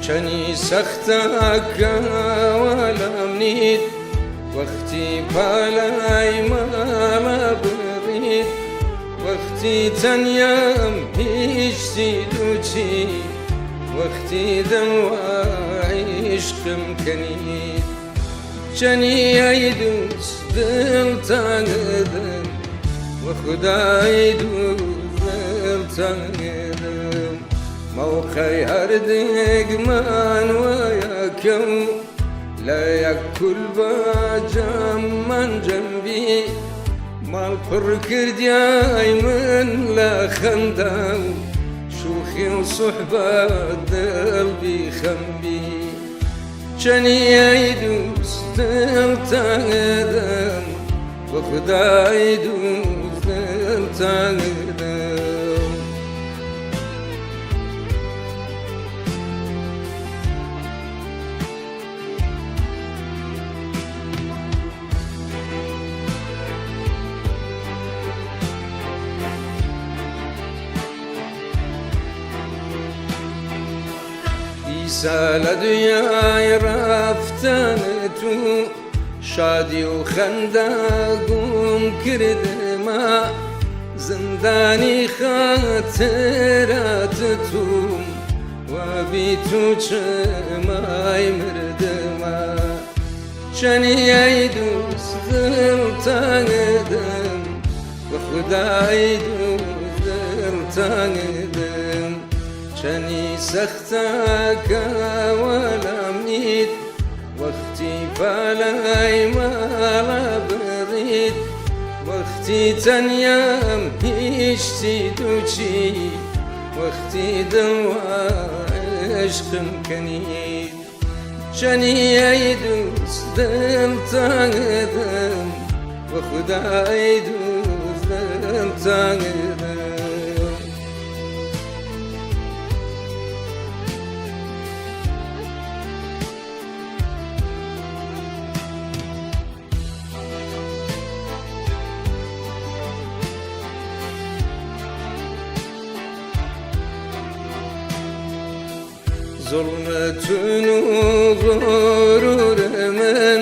چنی سختکە وەلامنیت وەختی پالای ماڵە بڕیت وەختی تەنیام هیچی دووچی وەختی دەموای عیشقم کەنیت چەنی ئەی دووست دڵتانگدم وە خودای دووست دڵتانگدم موقعی هەردێکمان وەیەکە و لە یەک کولبەجەم من جەمبی ماڵ پڕ کردیای من لە خەندا و شوخی و سوحبەت دڵبی خەمبی چەنی ئەی دووست دڵتانگدم وە خودای دووست دڵتانگدم ئیسا لە دوایای ڕافتنت و شادی و خەندا گوم کردمە زندانی خاتراتتوم وەبی تو چمای مردمە چەنی ئەی دووست دڵتانگدم وە خودای دووست دڵتانگدم چەنی سەختەکە وەلامنیت وەختی پالای ماڵە بڕیت وەختی تەنیام هیچی دووچی وەختی دڵوای عیشقم کەنیت چەنی ئەی دووست دڵتانگدم وە خودای دووست دڵتانگدم ظلمتون و غرور من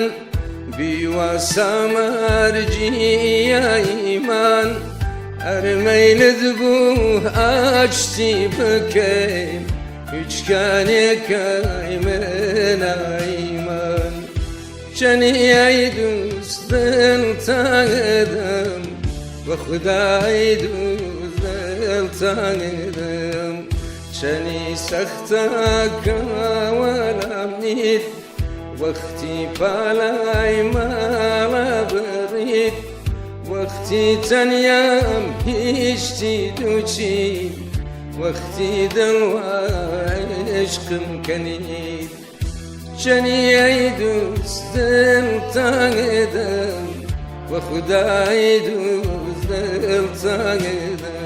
بیواسە مەرجیای من هەر مەیلت بوو ئاچتی بکەیم هیچ کانێکەی منای من چەنی ئەی دووست دڵتانگدم وە خودای دووست دڵتانگدم چەنی سەختەکە وەلامنیت وەختی پالای ماڵە بڕیت وەختی تەنیام هیچی دووچی وەختی دڵوای عیشقم کەنیت چەنی ئەی دووست دڵتانگدم وە خودای دووست دڵتانگدم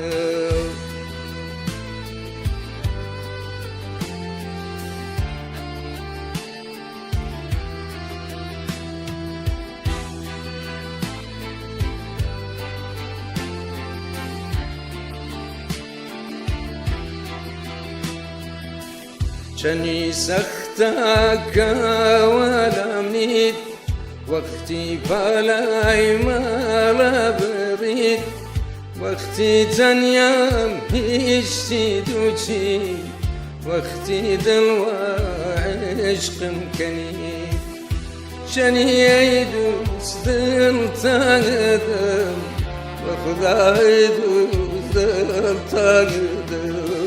چەنی سەختەکە وەلامنیت وەختی پالای ماڵە بڕیت وەختی تەنیام هیچی دووچی وەختی دڵوای عیشقم کەنیت چەنی ئەی دووست دڵتانگدم وە خودای دووست دڵتانگدم